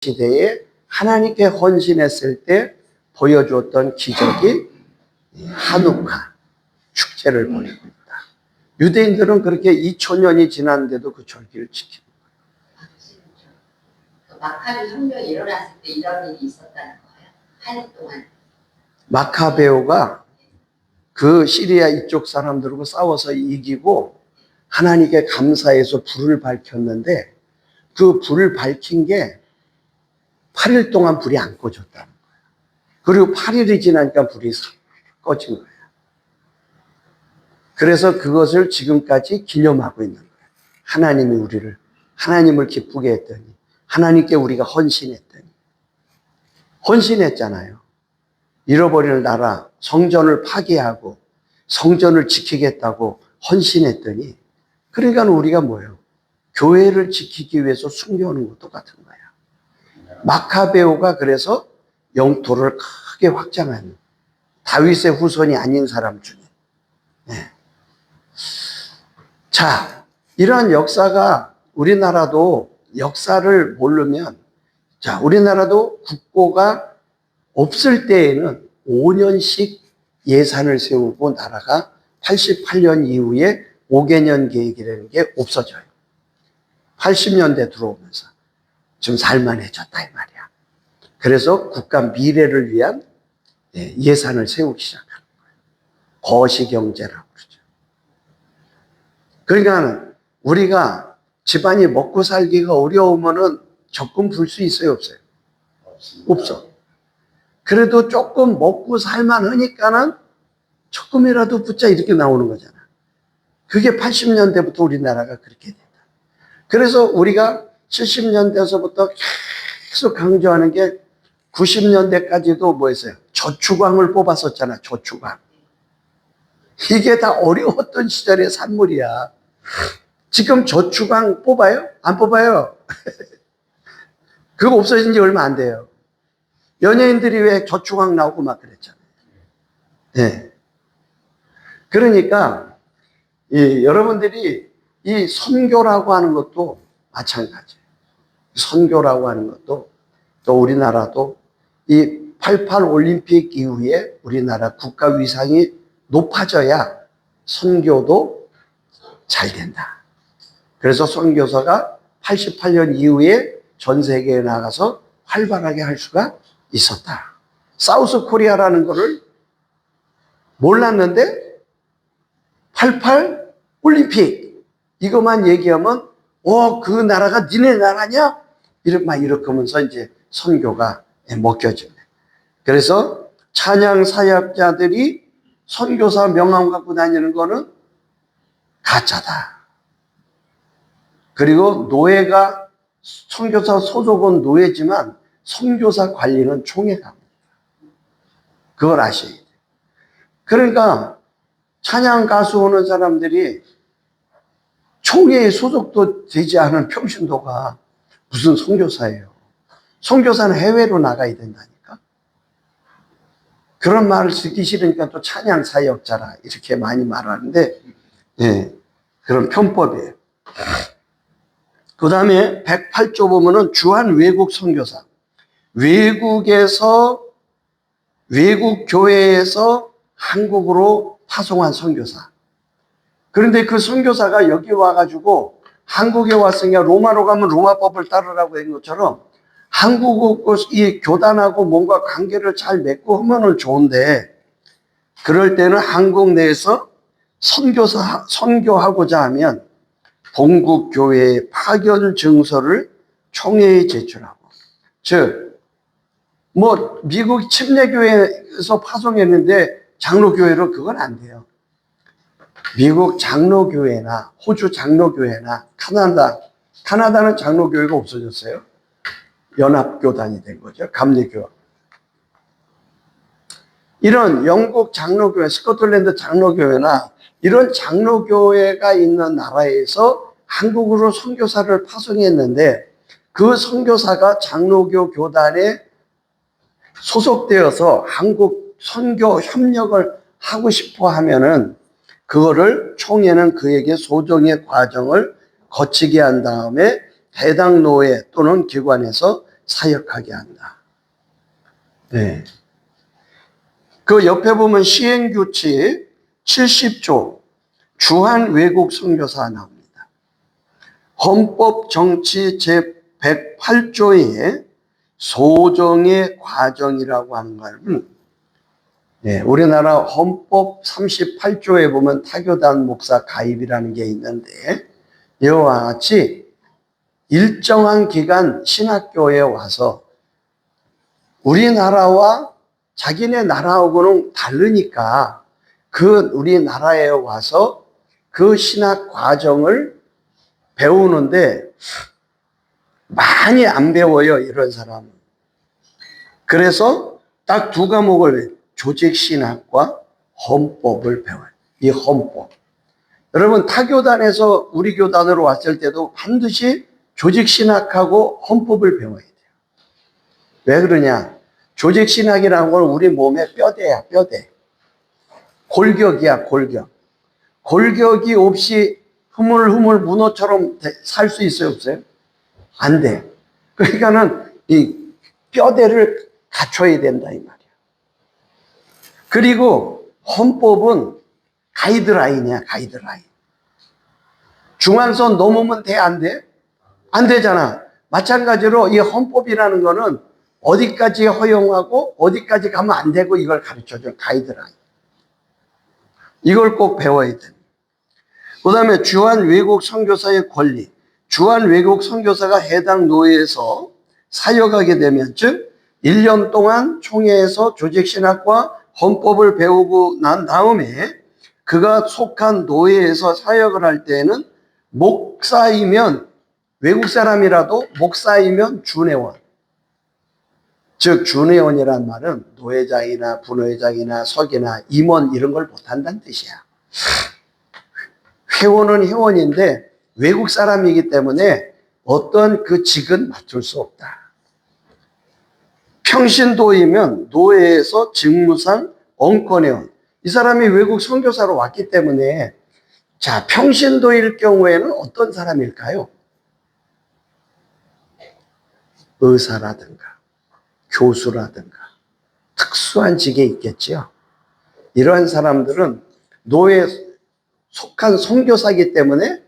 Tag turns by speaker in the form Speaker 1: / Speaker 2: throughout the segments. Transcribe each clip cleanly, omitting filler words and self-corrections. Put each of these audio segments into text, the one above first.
Speaker 1: 시대에 하나님께 헌신했을 때 보여주었던 기적이 한우카 축제를 벌이고 있다. 유대인들은 그렇게 2000년이 지났는데도 그 절기를 지키는
Speaker 2: 거예요. 마카비 혁명이 일어났을 때 이런 일이 있었다는 거예요. 한 해 동안.
Speaker 1: 마카베오가 그 시리아 이쪽 사람들하고 싸워서 이기고 하나님께 감사해서 불을 밝혔는데 그 불을 밝힌 게 8일 동안 불이 안 꺼졌다는 거예요. 그리고 8일이 지나니까 불이 꺼진 거예요. 그래서 그것을 지금까지 기념하고 있는 거예요. 하나님을 기쁘게 했더니, 하나님께 우리가 헌신했더니, 헌신했잖아요. 잃어버릴 나라, 성전을 파괴하고 성전을 지키겠다고 헌신했더니, 그러니까 우리가 뭐예요? 교회를 지키기 위해서 순교하는 것도 똑같은 거예요. 마카베오가 그래서 영토를 크게 확장한 다윗의 후손이 아닌 사람 중에. 네. 자, 이러한 역사가 우리나라도 역사를 모르면, 자, 우리나라도 국고가 없을 때에는 5년씩 예산을 세우고 나라가 88년 이후에 5개년 계획이라는 게 없어져요. 80년대 들어오면서 좀 살만해졌다 이 말이야. 그래서 국가 미래를 위한 예산을 세우기 시작하는 거예요. 거시경제라고 그러죠. 그러니까 우리가 집안이 먹고 살기가 어려우면은 적금 풀 수 있어요, 없어요? 없어. 그래도 조금 먹고 살만하니까는 적금이라도 붙자 이렇게 나오는 거잖아. 그게 80년대부터 우리나라가 그렇게 됐다. 그래서 우리가 70년대에서부터 계속 강조하는 게 90년대까지도 뭐였어요? 저축왕을 뽑았었잖아, 저축왕. 이게 다 어려웠던 시절의 산물이야. 지금 저축왕 뽑아요? 안 뽑아요? 그거 없어진 지 얼마 안 돼요. 연예인들이 왜 저축왕 나오고 막 그랬잖아요. 네. 그러니까 여러분들이 이 선교라고 하는 것도 마찬가지예요. 선교라고 하는 것도 또 우리나라도 이 88 올림픽 이후에 우리나라 국가 위상이 높아져야 선교도 잘 된다. 그래서 선교사가 88년 이후에 전 세계에 나가서 활발하게 할 수가 있었다. 사우스 코리아라는 거를 몰랐는데 88 올림픽 이것만 얘기하면 그 나라가 니네 나라냐? 이렇게 하면서 이제 선교가 먹혀지네. 그래서 찬양 사역자들이 선교사 명함 갖고 다니는 거는 가짜다. 그리고 노예가 선교사 소속은 노예지만 선교사 관리는 총회가. 그걸 아셔야 돼요. 그러니까 찬양 가수 오는 사람들이 총회에 소속도 되지 않은 평신도가 무슨 선교사예요. 선교사는 해외로 나가야 된다니까. 그런 말을 듣기 싫으니까 또 찬양 사역자라 이렇게 많이 말하는데 그런 편법이에요. 그 다음에 108조 보면은 주한 외국 선교사. 외국 교회에서 한국으로 파송한 선교사. 그런데 그 선교사가 여기 와가지고 한국에 왔으니까 로마로 가면 로마법을 따르라고 한 것처럼 한국하고 이 교단하고 뭔가 관계를 잘 맺고 하면은 좋은데 그럴 때는 한국 내에서 선교하고자 하면 본국교회의 파견 증서를 총회에 제출하고, 즉 미국 침례교회에서 파송했는데 장로교회로 그건 안 돼요. 미국 장로교회나 호주 장로교회나 카나다는 장로교회가 없어졌어요. 연합교단이 된 거죠. 감리교. 이런 영국 장로교회, 스코틀랜드 장로교회나 이런 장로교회가 있는 나라에서 한국으로 선교사를 파송했는데 그 선교사가 장로교 교단에 소속되어서 한국 선교 협력을 하고 싶어 하면은 그거를 총회는 그에게 소정의 과정을 거치게 한 다음에 해당 노예 또는 기관에서 사역하게 한다. 네. 그 옆에 보면 시행규칙 70조 주한 외국 선교사 나옵니다. 헌법 정치 제108조의 소정의 과정이라고 하는 것은 네, 우리나라 헌법 38조에 보면 타교단 목사 가입이라는 게 있는데 이와 같이 일정한 기간 신학교에 와서 우리나라와 자기네 나라하고는 다르니까 그 우리나라에 와서 그 신학 과정을 배우는데 많이 안 배워요, 이런 사람은. 그래서 딱 두 과목을 조직신학과 헌법을 배워요. 이 헌법. 여러분 타교단에서 우리 교단으로 왔을 때도 반드시 조직신학하고 헌법을 배워야 돼요. 왜 그러냐? 조직신학이라는 건 우리 몸의 뼈대야, 뼈대. 골격이야, 골격. 골격이 없이 흐물흐물 문어처럼 살 수 있어요, 없어요? 안 돼. 그러니까는 이 뼈대를 갖춰야 된다, 이 말이야. 그리고 헌법은 가이드라인이야, 가이드라인. 중앙선 넘으면 돼, 안 돼? 안 되잖아. 마찬가지로 이 헌법이라는 거는 어디까지 허용하고 어디까지 가면 안 되고 이걸 가르쳐줘, 가이드라인. 이걸 꼭 배워야 돼. 그 다음에 주한 외국 선교사의 권리. 주한 외국 선교사가 해당 노예에서 사역하게 되면, 즉 1년 동안 총회에서 조직신학과 헌법을 배우고 난 다음에 그가 속한 노예에서 사역을 할 때에는 목사이면, 외국 사람이라도 목사이면 준회원. 즉 준회원이란 말은 노회장이나 분회장이나 서기나 임원 이런 걸 못한다는 뜻이야. 회원은 회원인데 외국 사람이기 때문에 어떤 그 직은 맡을 수 없다. 평신도이면 노예에서 직무상 엉권회원. 이 사람이 외국 선교사로 왔기 때문에, 자, 평신도일 경우에는 어떤 사람일까요? 의사라든가 교수라든가 특수한 직에 있겠지요. 이러한 사람들은 노예에 속한 선교사이기 때문에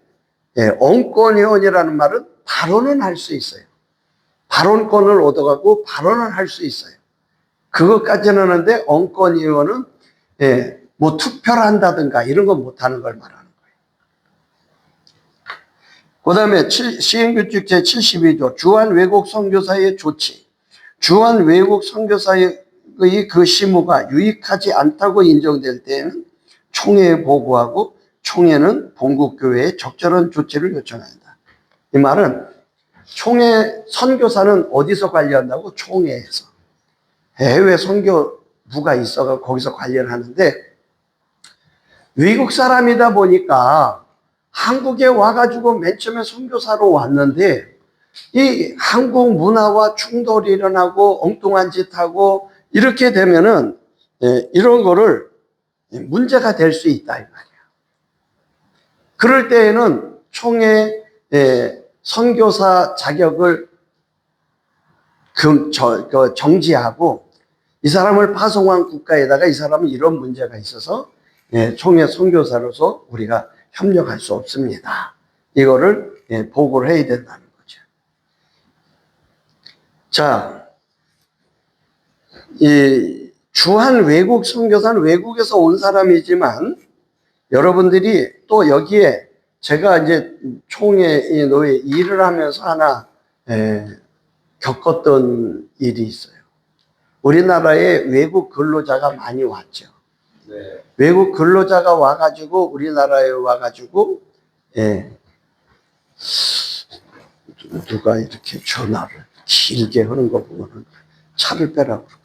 Speaker 1: 엉권회원이라는 말은 발언은 할 수 있어요. 발언권을 얻어가고 발언을 할 수 있어요. 그것까지는 하는데 엉권회원은 뭐 투표를 한다든가 이런 거 못하는 걸 말하는 거예요. 그 다음에 시행규칙 제72조 주한 외국 선교사의 조치. 주한 외국 선교사의 그 시무가 유익하지 않다고 인정될 때에는 총회에 보고하고 총회는 본국교회에 적절한 조치를 요청한다. 이 말은 총회 선교사는 어디서 관리한다고? 총회에서. 해외 선교부가 있어서 거기서 관리를 하는데, 외국 사람이다 보니까 한국에 와가지고 맨 처음에 선교사로 왔는데 이 한국 문화와 충돌이 일어나고 엉뚱한 짓 하고 이렇게 되면은 이런 거를 문제가 될 수 있다, 이 말이야. 그럴 때에는 총회 선교사 자격을 정지하고 이 사람을 파송한 국가에다가 이 사람은 이런 문제가 있어서 총회 선교사로서 우리가 협력할 수 없습니다. 이거를 보고를 해야 된다는 거죠. 자, 이 주한 외국 선교사는 외국에서 온 사람이지만 여러분들이 또 여기에 제가 이제 총회 노예 일을 하면서 하나 겪었던 일이 있어요. 우리나라에 외국 근로자가 많이 왔죠. 네. 외국 근로자가 와가지고 우리나라에 와가지고 누가 이렇게 전화를 길게 하는 거 보면은 차를 빼라고 그러고,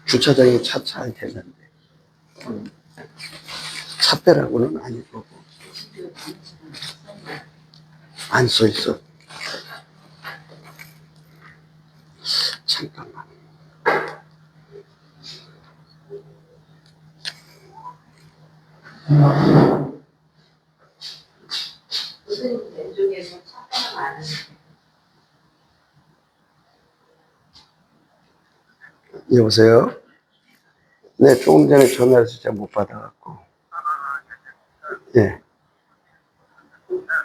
Speaker 1: 주차장에 차 잘 되는데 차 빼라고는 아닐 거고 안 써 있어. 잠깐만.
Speaker 2: 왼쪽에서 차가 많은
Speaker 1: 여보세요? 네, 조금 전에 전화해서 제가 못 받아갖고. 예.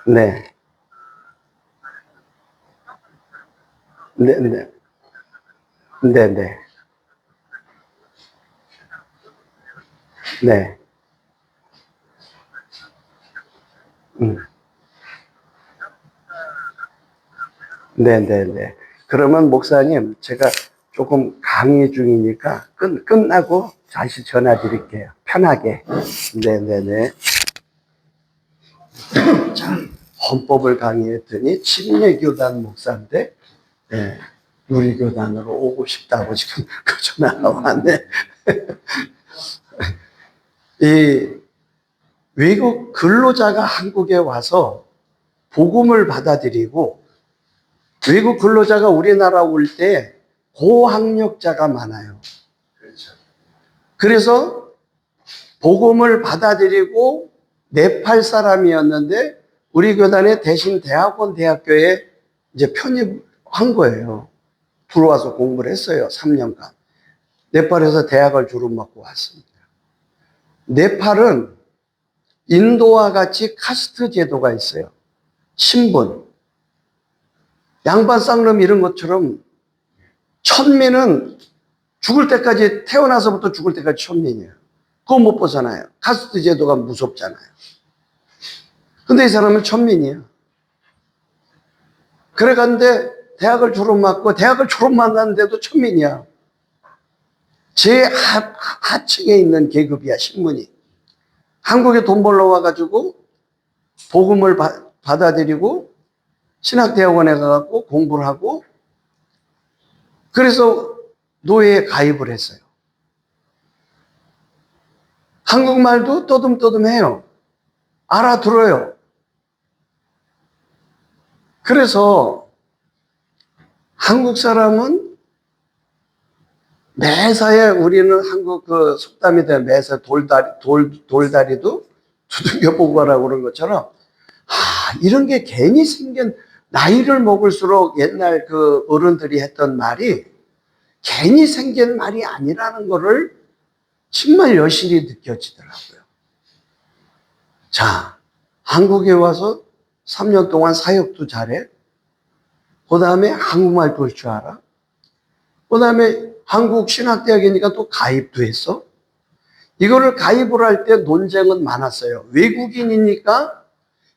Speaker 1: 네. 네, 네. 네, 네. 네. 음. 네, 네, 네. 그러면 목사님, 제가 조금 강의 중이니까 끝나고 다시 전화 드릴게요. 편하게. 네, 네, 네. 자, 헌법을 강의했더니 침례교단 목사인데, 예, 누리교단으로 오고 싶다고 지금 그 전화가 왔네. 이 외국 근로자가 한국에 와서 복음을 받아들이고 외국 근로자가 우리나라 올 때 고학력자가 많아요. 그래서 복음을 받아들이고 네팔 사람이었는데 우리 교단에 대신 대학교에 이제 편입한 거예요. 들어와서 공부를 했어요. 3년간. 네팔에서 대학을 주름맞고 왔습니다. 네팔은 인도와 같이 카스트 제도가 있어요. 신분. 양반 쌍놈 이런 것처럼 천민은 죽을 때까지, 태어나서부터 죽을 때까지 천민이에요. 그거 못 벗어나요. 카스트 제도가 무섭잖아요. 근데 이 사람은 천민이에요. 그래 갔는데 대학을 졸업만났는데도 천민이야. 제일 하층에 있는 계급이야, 신분이. 한국에 돈 벌러 와가지고 복음을 받아들이고 신학대학원에 가갖고 공부를 하고 그래서 노예에 가입을 했어요. 한국말도 떠듬떠듬해요. 알아들어요. 그래서 한국 사람은 매사에 우리는 한국 그 속담이 돼 매사 돌다리도 두들겨 보고 가라고 그런 것처럼 이런 게 괜히 생긴 나이를 먹을수록 옛날 그 어른들이 했던 말이 괜히 생긴 말이 아니라는 거를 정말 여실히 느껴지더라고요. 자, 한국에 와서 3년 동안 사역도 잘해. 그 다음에 한국말도 할 줄 알아. 그 다음에 한국 신학대학이니까 또 가입도 했어. 이거를 가입을 할 때 논쟁은 많았어요. 외국인이니까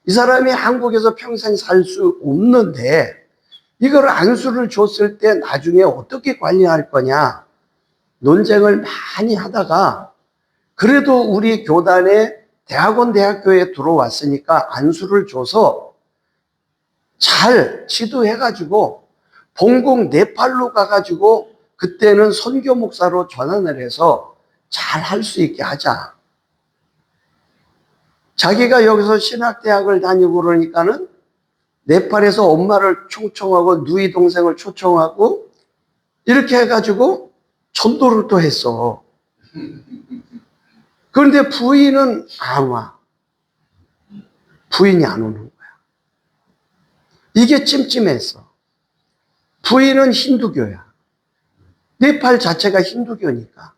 Speaker 1: 이 사람이 한국에서 평생 살 수 없는데 이걸 안수를 줬을 때 나중에 어떻게 관리할 거냐 논쟁을 많이 하다가 그래도 우리 교단에 대학교에 들어왔으니까 안수를 줘서 잘 지도해가지고 본국 네팔로 가가지고 그때는 선교 목사로 전환을 해서 잘 할 수 있게 하자. 자기가 여기서 신학대학을 다니고 그러니까는 네팔에서 엄마를 초청하고 누이 동생을 초청하고 이렇게 해가지고 전도를 또 했어. 그런데 부인은 안 와. 부인이 안 오는 거야. 이게 찜찜했어. 부인은 힌두교야. 네팔 자체가 힌두교니까.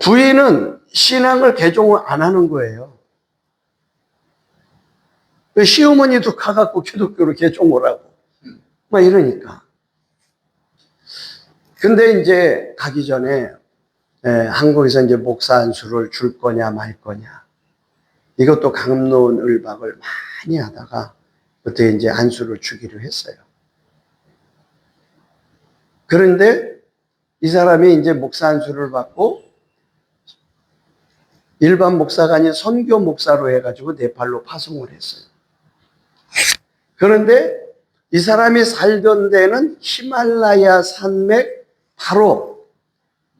Speaker 1: 부인은 신앙을 개종을 안 하는 거예요. 시어머니도 가갖고 기독교로 개종을 하고, 막 이러니까. 근데 이제 가기 전에, 한국에서 이제 목사 안수를 줄 거냐 말 거냐. 이것도 갑론을박을 많이 하다가, 그때 이제 안수를 주기로 했어요. 그런데 이 사람이 이제 목사 안수를 받고, 일반 목사가 아닌 선교 목사로 해가지고 네팔로 파송을 했어요. 그런데 이 사람이 살던 데는 히말라야 산맥 바로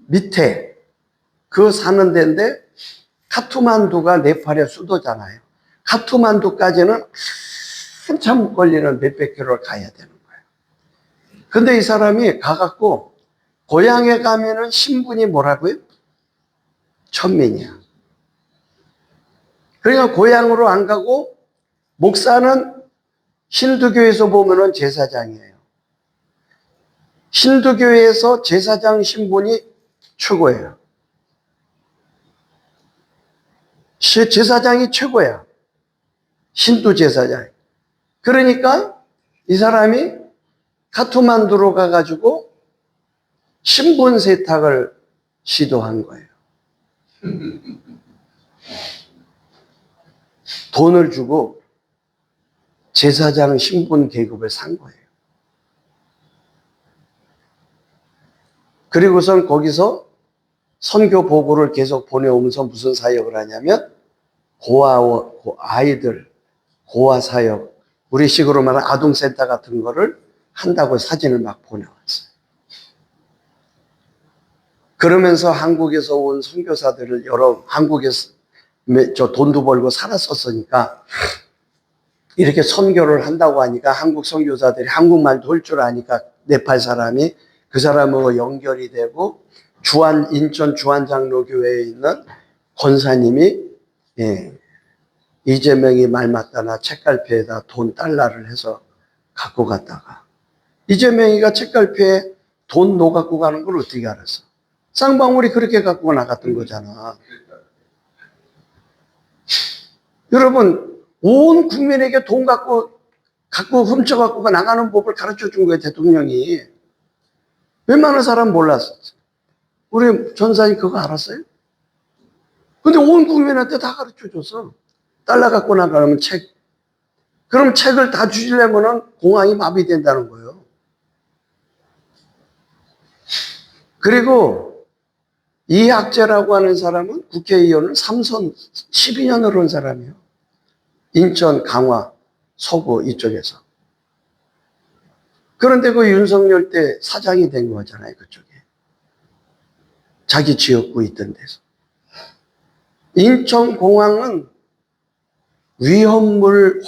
Speaker 1: 밑에 그 사는 데인데 카투만두가 네팔의 수도잖아요. 카투만두까지는 한참 걸리는 몇백 킬로를 가야 되는 거예요. 근데 이 사람이 가갖고 고향에 가면은 신분이 뭐라고요? 천민이야. 그러니까 고향으로 안 가고 목사는 힌두교에서 보면은 제사장이에요. 힌두교회에서 제사장 신분이 최고예요. 제사장이 최고야. 힌두 제사장. 그러니까 이 사람이 카트만두로 가가지고 신분 세탁을 시도한 거예요. 돈을 주고 제사장 신분 계급을 산 거예요. 그리고선 거기서 선교 보고를 계속 보내오면서 무슨 사역을 하냐면 아이들 고아 사역, 우리식으로 말하는 아동센터 같은 거를 한다고 사진을 막 보내왔어요. 그러면서 한국에서 온 선교사들을 한국에서 돈도 벌고 살았었으니까 이렇게 선교를 한다고 하니까 한국 선교사들이 한국말도 할 줄 아니까 네팔 사람이 그 사람하고 연결이 되고 인천 주한장로교회에 있는 권사님이 이재명이 말 맞다나 책갈피에다 달러를 해서 갖고 갔다가 이재명이가 책갈피에 돈 넣어 갖고 가는 걸 어떻게 알았어? 쌍방울이 그렇게 갖고 나갔던 거잖아. 여러분, 온 국민에게 돈 갖고 훔쳐갖고 나가는 법을 가르쳐 준 거예요, 대통령이. 웬만한 사람 몰랐어. 우리 전사님 그거 알았어요? 근데 온 국민한테 다 가르쳐 줬어. 달러 갖고 나가면 책. 그럼 책을 다 주시려면 공항이 마비된다는 거예요. 그리고 이학재라고 하는 사람은 국회의원을 3선 12년을 한 사람이에요. 인천, 강화, 서구 이쪽에서. 그런데 그 윤석열 때 사장이 된 거잖아요, 그쪽에. 자기 지역구 있던 데서. 인천공항은 위험물,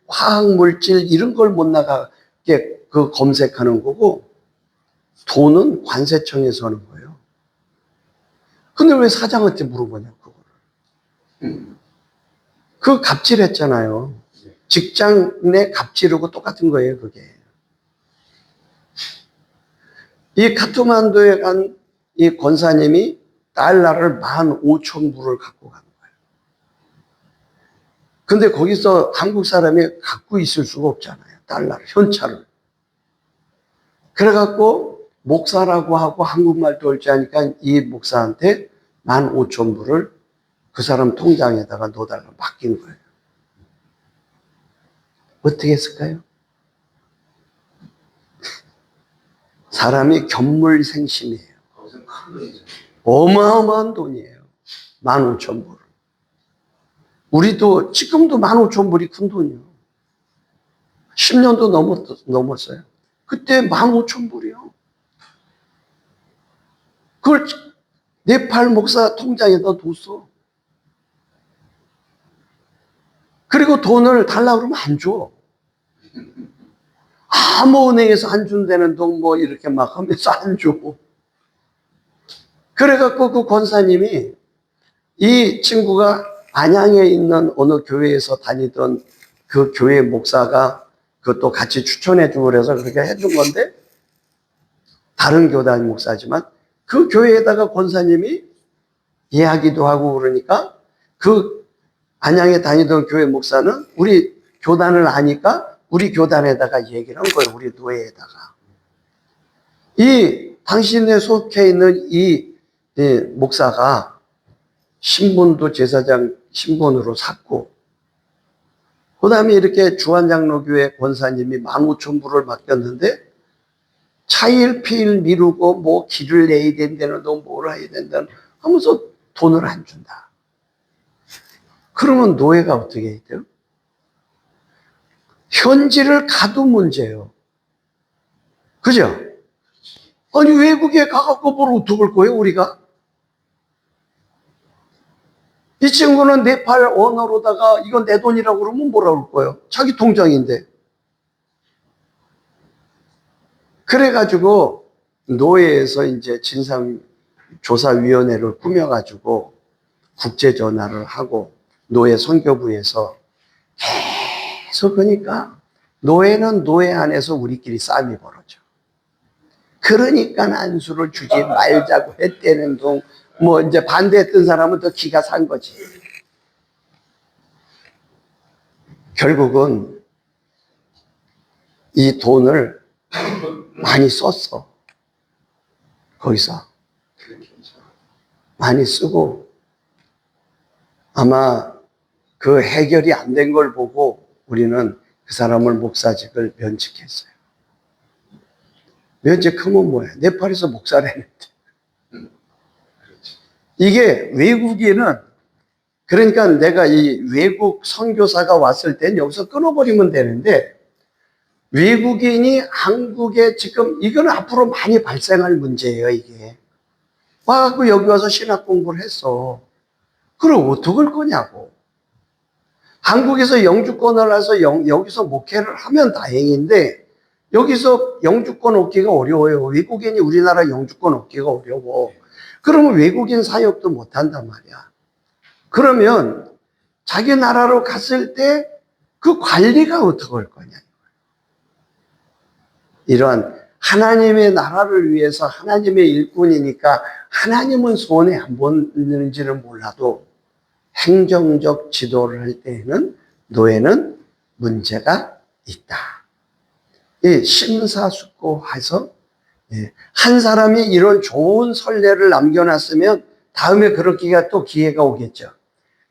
Speaker 1: 화학물질 이런 걸 못 나가게 검색하는 거고 돈은 관세청에서 하는 거예요. 근데 왜 사장한테 물어보냐, 그거를. 그거 갑질했잖아요. 직장 내 갑질하고 똑같은 거예요, 그게. 이 카트만두에 간 이 권사님이 달러를 15,000불을 갖고 간 거예요. 근데 거기서 한국 사람이 갖고 있을 수가 없잖아요. 달러를, 현찰을. 그래갖고 목사라고 하고 한국말도 옳지 않으니까 이 목사한테 15,000불을 그 사람 통장에다가 넣어달라고 맡긴 거예요. 어떻게 했을까요? 사람이 견물생심이에요. 어마어마한 돈이에요. 15,000불. 우리도 지금도 15,000불이 큰 돈이에요. 10년도 넘었어요. 그때 15,000불이요. 그걸 네팔 목사 통장에다 뒀어. 그리고 돈을 달라고 그러면 안 줘. 아무 은행에서 안 준다는 돈 뭐 이렇게 막 하면서 안 줘. 그래갖고 그 권사님이 이 친구가 안양에 있는 어느 교회에서 다니던 그 교회 목사가 그것도 같이 추천해주고 그래서 그렇게 해준 건데 다른 교단 목사지만 그 교회에다가 권사님이 이야기도 하고 그러니까 그 안양에 다니던 교회 목사는 우리 교단을 아니까 우리 교단에다가 얘기를 한 거예요. 우리 노예에다가. 이 당신에 속해 있는 이 목사가 신분도 제사장 신분으로 샀고 그 다음에 이렇게 주한장로교회 권사님이 15,000불을 맡겼는데 차일 피일 미루고 뭐 길을 내야 된다는 돈 뭘 해야 된다는 하면서 돈을 안 준다. 그러면 노예가 어떻게 해야 돼요? 현지를 가도 문제예요. 그죠? 아니 외국에 가갖고 뭘 어떡할 거예요 우리가? 이 친구는 네팔 언어로다가 이건 내 돈이라고 그러면 뭐라 그럴 거예요? 자기 통장인데. 그래가지고 노예에서 이제 진상조사위원회를 꾸며가지고 국제전화를 하고 노예 선교부에서 계속 그러니까 노예는 노예 안에서 우리끼리 싸움이 벌어져. 그러니까 안수를 주지 말자고 했다는 둥, 뭐 이제 반대했던 사람은 더 기가 산 거지. 결국은 이 돈을 많이 썼어. 거기서 많이 쓰고 아마 그 해결이 안 된 걸 보고 우리는 그 사람을 목사직을 면직했어요. 면직하면 뭐야? 네팔에서 목사를 했는데. 이게 외국인은, 그러니까 내가 이 외국 선교사가 왔을 땐 여기서 끊어버리면 되는데, 외국인이 한국에 지금, 이건 앞으로 많이 발생할 문제예요, 이게. 와갖고 여기 와서 신학 공부를 했어. 그럼 어떡할 거냐고. 한국에서 영주권을 해서 여기서 목회를 하면 다행인데, 여기서 영주권 얻기가 어려워요. 외국인이 우리나라 영주권 얻기가 어려워. 그러면 외국인 사역도 못 한단 말이야. 그러면 자기 나라로 갔을 때 그 관리가 어떻게 할 거냐. 이러한 하나님의 나라를 위해서 하나님의 일꾼이니까 하나님은 손해 안 보는지는 몰라도 행정적 지도를 할 때에는 노예는 문제가 있다. 이 심사숙고해서 한 사람이 이런 좋은 선례를 남겨놨으면 다음에 그렇기가 또 기회가 오겠죠.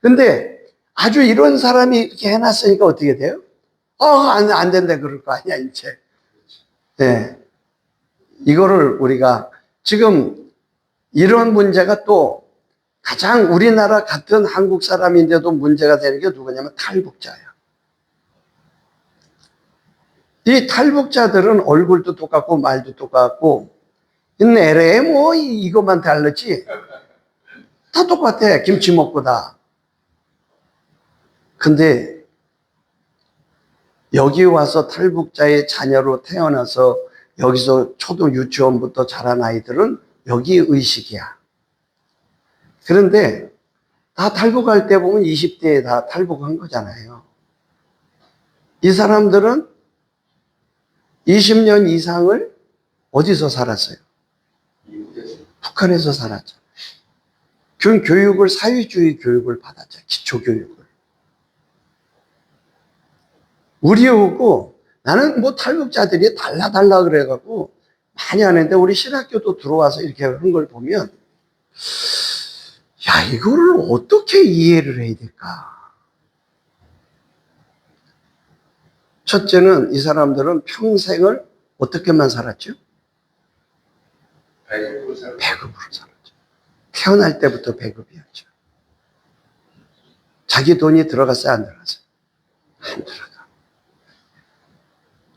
Speaker 1: 근데 아주 이런 사람이 이렇게 해놨으니까 어떻게 돼요? 안 된다 그럴 거 아니야, 이제. 네. 이거를 우리가 지금 이런 문제가 또 가장 우리나라 같은 한국 사람인데도 문제가 되는 게 누구냐면 탈북자예요. 이 탈북자들은 얼굴도 똑같고 말도 똑같고 내래 뭐 이것만 다르지 다 똑같아. 김치 먹고 다. 근데 여기 와서 탈북자의 자녀로 태어나서 여기서 초등 유치원부터 자란 아이들은 여기 의식이야. 그런데 다 탈북할 때 보면 20대에 다 탈북한 거잖아요. 이 사람들은 20년 이상을 어디서 살았어요? 북한에서 살았죠. 교육을 사회주의 교육을 받았죠. 기초교육을. 우리 오고 나는 뭐 탈북자들이 달라 그래갖고 많이 하는데 우리 신학교도 들어와서 이렇게 한 걸 보면 야, 이거를 어떻게 이해를 해야 될까? 첫째는 이 사람들은 평생을 어떻게만 살았죠? 배급으로 살았죠. 태어날 때부터 배급이었죠. 자기 돈이 들어갔어요, 안 들어갔어요? 안 들어가.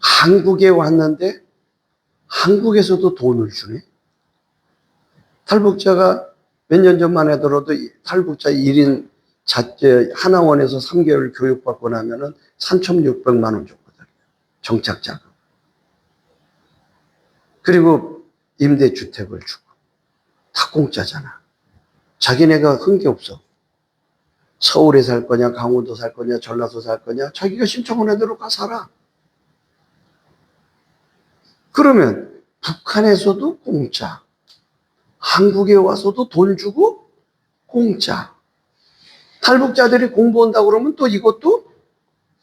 Speaker 1: 한국에 왔는데 한국에서도 돈을 주네. 탈북자가 몇 년 전만 해더라도 탈북자 1인 하나원에서 3개월 교육받고 나면은 3,600만 원 줬거든요. 정착자금. 그리고 임대주택을 주고. 다 공짜잖아. 자기네가 한 게 없어. 서울에 살 거냐, 강원도 살 거냐, 전라도 살 거냐, 자기가 신청한 대로 가 살아. 그러면 북한에서도 공짜. 한국에 와서도 돈 주고 공짜. 탈북자들이 공부한다고 그러면 또 이것도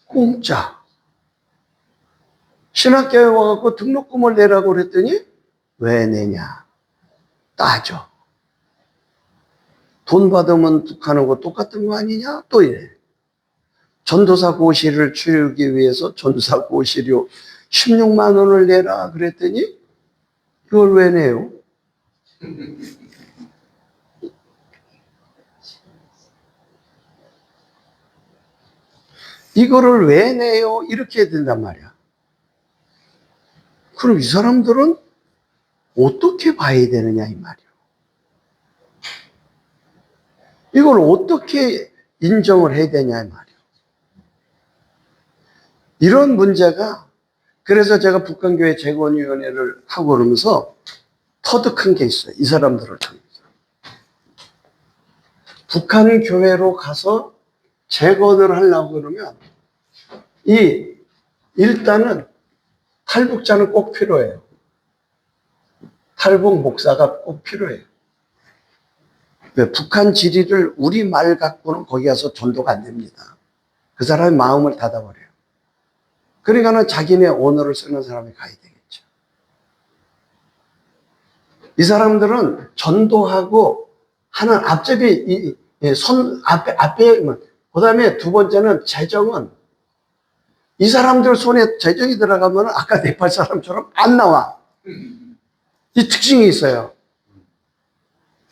Speaker 1: 공짜. 신학교에 와갖고 등록금을 내라고 그랬더니 왜 내냐? 따져. 돈 받으면 북한하고 똑같은 거 아니냐? 또 이래. 전도사 고시를 치르기 위해서 전도사 고시료 16만 원을 내라 그랬더니 이걸 왜 내요? 이거를 왜 내요? 이렇게 된단 말이야. 그럼 이 사람들은 어떻게 봐야 되느냐 이 말이야. 이걸 어떻게 인정을 해야 되냐 이 말이야. 이런 문제가 그래서 제가 북한교회 재건위원회를 하고 그러면서 터득한 게 있어요. 이 사람들을 통해서. 북한 교회로 가서 재건을 하려고 그러면 일단은 탈북자는 꼭 필요해요. 탈북 목사가 꼭 필요해요. 왜? 북한 지리를 우리말 갖고는 거기 가서 전도가 안 됩니다. 그 사람의 마음을 닫아버려요. 그러니까는 자기네 언어를 쓰는 사람이 가야 되겠죠. 이 사람들은 전도하고 하는 앞잡이, 앞에, 그 다음에 두 번째는 재정은 이 사람들 손에 재정이 들어가면 아까 네팔 사람처럼 안 나와. 이 특징이 있어요.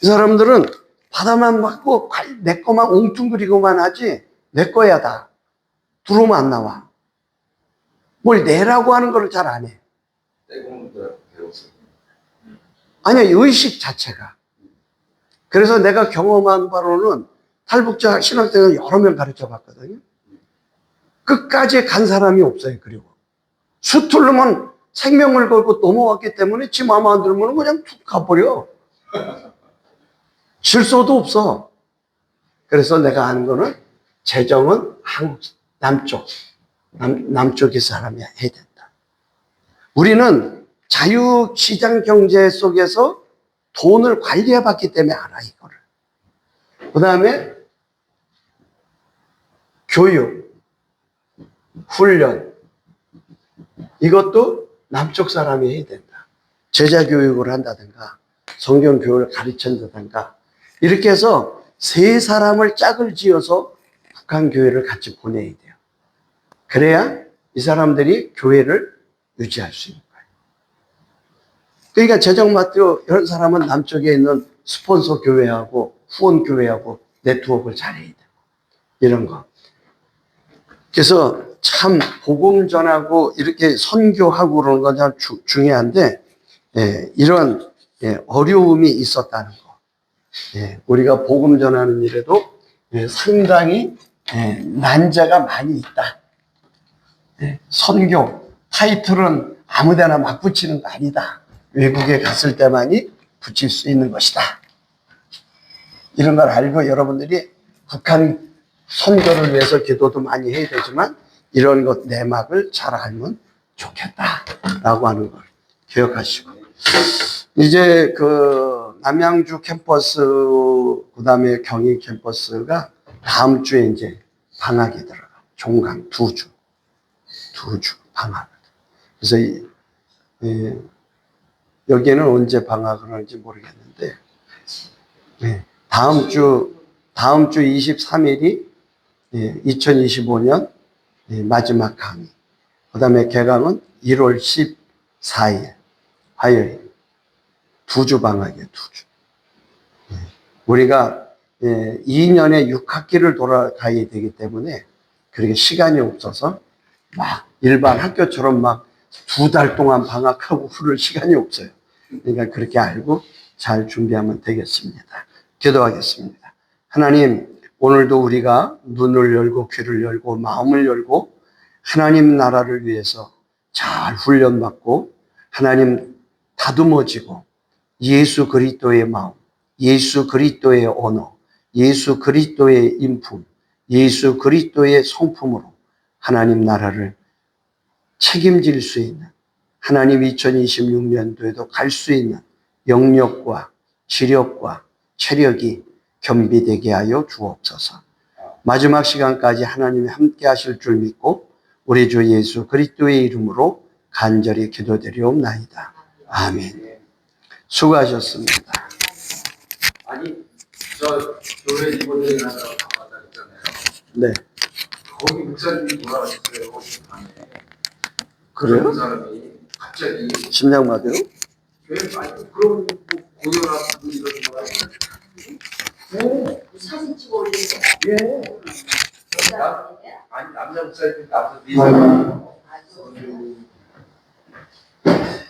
Speaker 1: 이 사람들은 받아만 받고 내 거만 웅뚱그리고만 하지 내 거야 다. 들어오면 안 나와. 뭘 내라고 하는 걸 잘 안 해. 아니야, 의식 자체가. 그래서 내가 경험한 바로는 탈북자 신학생을 여러 명 가르쳐 봤거든요. 끝까지 간 사람이 없어요. 그리고 수틀르면 생명을 걸고 넘어왔기 때문에 지 마음 안 들면 그냥 툭 가버려. 질서도 없어. 그래서 내가 아는 거는 재정은 한국 남쪽의 사람이 해야 된다. 우리는 자유시장 경제 속에서 돈을 관리해 봤기 때문에 알아, 이거를. 그 다음에 교육, 훈련, 이것도 남쪽 사람이 해야 된다. 제자 교육을 한다든가 성경 교육을 가르친다든가 이렇게 해서 세 사람을 짝을 지어서 북한 교회를 같이 보내야 돼요. 그래야 이 사람들이 교회를 유지할 수 있는 거예요. 그러니까 재정마트 이런 사람은 남쪽에 있는 스폰서 교회하고 후원 교회하고 네트워크를 잘해야 돼요. 이런 거. 그래서 참 복음 전하고 이렇게 선교하고 그러는 건 참 중요한데, 이런 어려움이 있었다는 거. 우리가 복음 전하는 일에도 상당히 난제가 많이 있다. 선교 타이틀은 아무데나 막 붙이는 거 아니다. 외국에 갔을 때만이 붙일 수 있는 것이다. 이런 걸 알고 여러분들이 북한 선교를 위해서 기도도 많이 해야 되지만 이런 것 내막을 잘 알면 좋겠다라고 하는 걸 기억하시고, 이제 그 남양주 캠퍼스 그다음에 경희 캠퍼스가 다음 주에 이제 방학이 들어가. 종강 2주 방학. 그래서 여기는 언제 방학을 하는지 모르겠는데, 다음 주 23일이 2025년 마지막 강의. 그 다음에 개강은 1월 14일 화요일. 2주 방학이에요. 2주. 우리가 2년에 6학기를 돌아가야 되기 때문에 그렇게 시간이 없어서 막 일반 학교처럼 막 2달 동안 방학하고 그럴 시간이 없어요. 그러니까 그렇게 알고 잘 준비하면 되겠습니다. 기도하겠습니다. 하나님, 오늘도 우리가 눈을 열고 귀를 열고 마음을 열고 하나님 나라를 위해서 잘 훈련받고 하나님 다듬어지고 예수 그리스도의 마음, 예수 그리스도의 언어, 예수 그리스도의 인품, 예수 그리스도의 성품으로 하나님 나라를 책임질 수 있는, 하나님 2026년도에도 갈 수 있는 영역과 지력과 체력이 겸비되게 하여 주옵소서. 마지막 시간까지 하나님이 함께 하실 줄 믿고 우리 주 예수 그리스도의 이름으로 간절히 기도드리옵나이다. 아멘. 수고하셨습니다.
Speaker 3: 아니, 저 교회 이번에 나가서 가봤다 했잖아요.
Speaker 1: 네.
Speaker 3: 거기 목사님이 돌아가셨어요. 밤에.
Speaker 1: 그래요?
Speaker 3: 그 사람이 갑자기
Speaker 1: 심장마비로?
Speaker 3: 아니 그럼 뭐 고혈압 이런 거라.
Speaker 2: 사진 찍어 올린 거.
Speaker 3: 예.
Speaker 2: 여자
Speaker 3: 아니 남자 목사님 나와서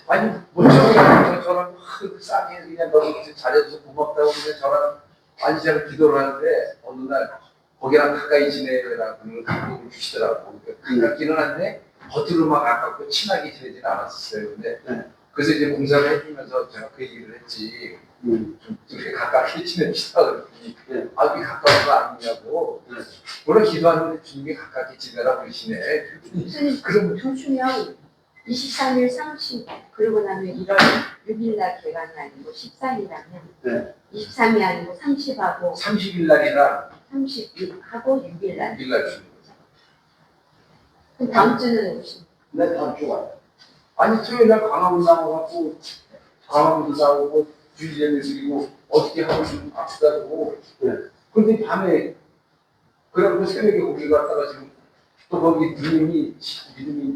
Speaker 3: 아니 저랑 싸게 그냥 너무 잘해줘서 고맙다고 그냥 저랑 아니 제가 기도를 하는데 어느 날 거기랑 가까이 지내라 그러면 감동을 주시더라고. 가깝기는 한데 겉으로 막 가깝고 친하게 지내지는 않았어요. 근데 그래서 이제 공사를 해주면서 제가 그 얘기를 했지. 좀 이렇게 가깝게 지냅시다 그랬더니 아 그게 가까운 거 아니냐고. 원래 기도하는데 주님이 가깝게 지내라 그러시네.
Speaker 2: 무슨 그럼 청춘이하고
Speaker 4: 23일 30 그러고 나면 1월 6일 날 개강이 아니고 13일이라면
Speaker 1: 네.
Speaker 4: 23이 아니고 30하고
Speaker 3: 30일 날이나
Speaker 4: 30하고 6일 날.
Speaker 3: 6일 날 주는 거죠.
Speaker 4: 그럼 다음 주는 오신.
Speaker 1: 네, 다음 주 와요.
Speaker 3: 아니 토요일 날 광화문 나와갖고 광화문도 나오고 주일에는 그리고 어떻게 하고 좀 아프다고.
Speaker 1: 네.
Speaker 3: 근데 밤에 그래갖고 새벽에 거기 갔다가 지금 또 거기 믿음이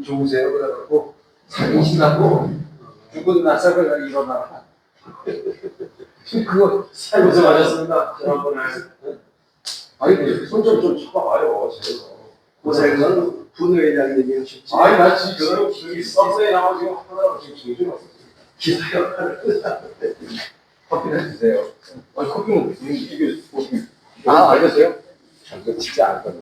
Speaker 3: 좋으세요. 그래갖고 살인신하고 죽은 나사가 일어나. 지금 그거
Speaker 1: 고생하셨습니다. 지난번에.
Speaker 3: 아니 손좀 좀 쳐봐봐요. 제가.
Speaker 1: 고생은 분회장님이 쉽지.
Speaker 3: 아니 나 지금 이 썸네일 나오고 지금 하나로 지금 정신 없어.
Speaker 1: 기사 역할을.
Speaker 3: 커피를 해주세요. 아니 커피는 이게
Speaker 1: 아,
Speaker 3: 알겠어요? 이거 진짜 안 거든요.